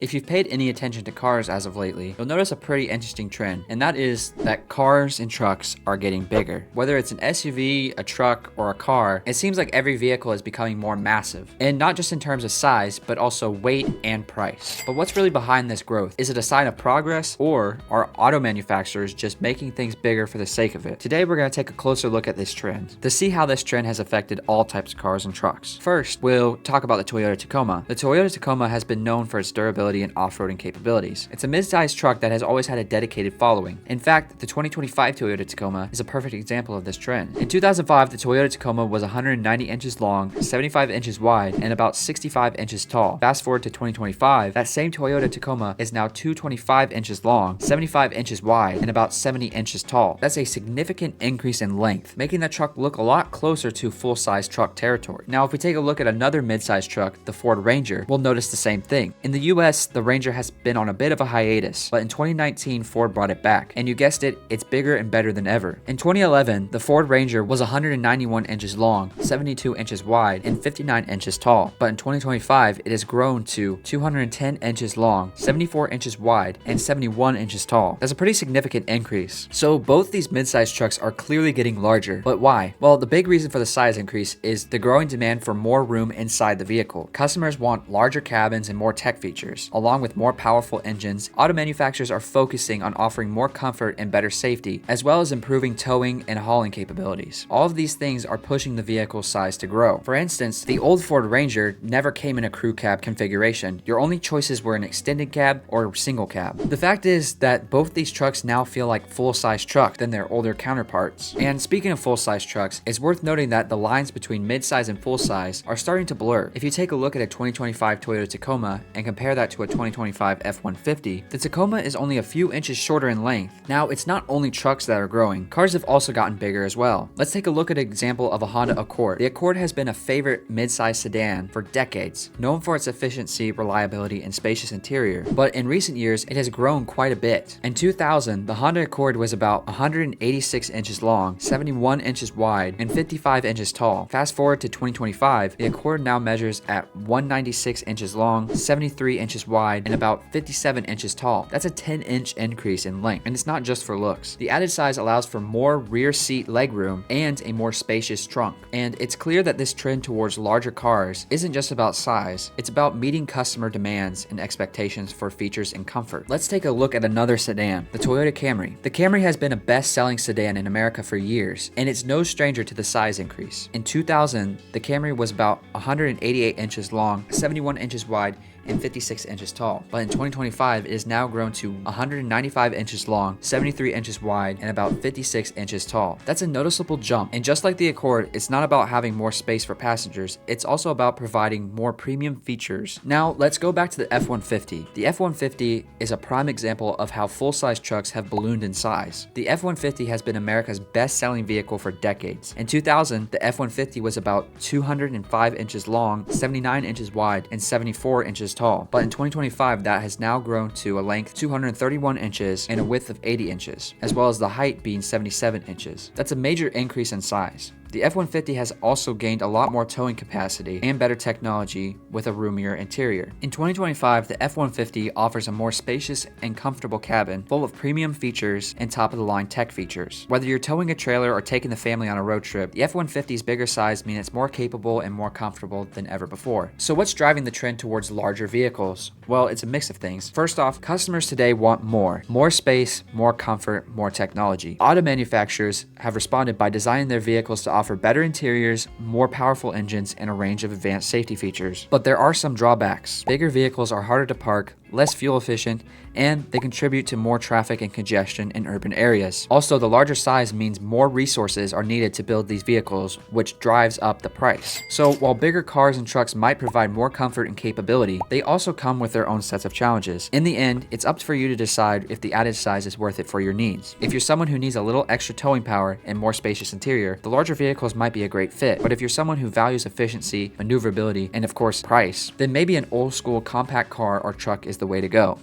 If you've paid any attention to cars as of lately, you'll notice a pretty interesting trend, and that is that cars and trucks are getting bigger. Whether it's an SUV, a truck, or a car, it seems like every vehicle is becoming more massive. And not just in terms of size, but also weight and price. But what's really behind this growth? Is it a sign of progress, or are auto manufacturers just making things bigger for the sake of it? Today we're going to take a closer look at this trend to see how this trend has affected all types of cars and trucks. First, we'll talk about the Toyota Tacoma. The Toyota Tacoma has been known for its durability and off-roading capabilities. It's a mid-sized truck that has always had a dedicated following. In fact, the 2025 Toyota Tacoma is a perfect example of this trend. In 2005, the Toyota Tacoma was 190 inches long, 75 inches wide, and about 65 inches tall. Fast forward to 2025, that same Toyota Tacoma is now 225 inches long, 75 inches wide, and about 70 inches tall. That's a significant increase in length, making that truck look a lot closer to full-size truck territory. Now, if we take a look at another mid-sized truck, the Ford Ranger, we'll notice the same thing. In the US, the Ranger has been on a bit of a hiatus, but in 2019, Ford brought it back. And you guessed it, it's bigger and better than ever. In 2011, the Ford Ranger was 191 inches long, 72 inches wide, and 59 inches tall. But in 2025, it has grown to 210 inches long, 74 inches wide, and 71 inches tall. That's a pretty significant increase. So both these mid-sized trucks are clearly getting larger. But why? Well, the big reason for the size increase is the growing demand for more room inside the vehicle. Customers want larger cabins and more tech features, along with more powerful engines. Auto manufacturers are focusing on offering more comfort and better safety, as well as improving towing and hauling capabilities. All of these things are pushing the vehicle's size to grow. For instance, the old Ford Ranger never came in a crew cab configuration. Your only choices were an extended cab or single cab. The fact is that both these trucks now feel like full-size trucks than their older counterparts. And speaking of full-size trucks, it's worth noting that the lines between mid-size and full-size are starting to blur. If you take a look at a 2025 Toyota Tacoma and compare that to a 2025 F-150, the Tacoma is only a few inches shorter in length. Now, it's not only trucks that are growing, cars have also gotten bigger as well. Let's take a look at an example of a Honda Accord. The Accord has been a favorite mid-size sedan for decades, known for its efficiency, reliability, and spacious interior, but in recent years, it has grown quite a bit. In 2000, the Honda Accord was about 186 inches long, 71 inches wide, and 55 inches tall. Fast forward to 2025, the Accord now measures at 196 inches long, 73 inches wide, and about 57 inches tall. That's a 10-inch increase in length, and it's not just for looks. The added size allows for more rear seat legroom and a more spacious trunk. And it's clear that this trend towards larger cars isn't just about size, it's about meeting customer demands and expectations for features and comfort. Let's take a look at another sedan, the Toyota Camry. The Camry has been a best-selling sedan in America for years, and it's no stranger to the size increase. In 2000, the Camry was about 188 inches long, 71 inches wide, and 56 inches tall. But in 2025, it has now grown to 195 inches long, 73 inches wide, and about 56 inches tall. That's a noticeable jump. And just like the Accord, it's not about having more space for passengers, it's also about providing more premium features. Now, let's go back to the F-150. The F-150 is a prime example of how full-size trucks have ballooned in size. The F-150 has been America's best-selling vehicle for decades. In 2000, the F-150 was about 205 inches long, 79 inches wide, and 74 inches tall. But in 2025, that has now grown to a length 231 inches and a width of 80 inches, as well as the height being 77 inches. That's a major increase in size. The F-150 has also gained a lot more towing capacity and better technology with a roomier interior. In 2025, the F-150 offers a more spacious and comfortable cabin full of premium features and top-of-the-line tech features. Whether you're towing a trailer or taking the family on a road trip, the F-150's bigger size means it's more capable and more comfortable than ever before. So what's driving the trend towards larger vehicles? Well, it's a mix of things. First off, customers today want more. More space, more comfort, more technology. Auto manufacturers have responded by designing their vehicles to offer better interiors, more powerful engines, and a range of advanced safety features. But there are some drawbacks. Bigger vehicles are harder to park, less fuel efficient, and they contribute to more traffic and congestion in urban areas. Also, the larger size means more resources are needed to build these vehicles, which drives up the price. So while bigger cars and trucks might provide more comfort and capability, they also come with their own sets of challenges. In the end, it's up for you to decide if the added size is worth it for your needs. If you're someone who needs a little extra towing power and more spacious interior, the larger vehicles might be a great fit. But if you're someone who values efficiency, maneuverability, and of course price, then maybe an old school compact car or truck is the way to go.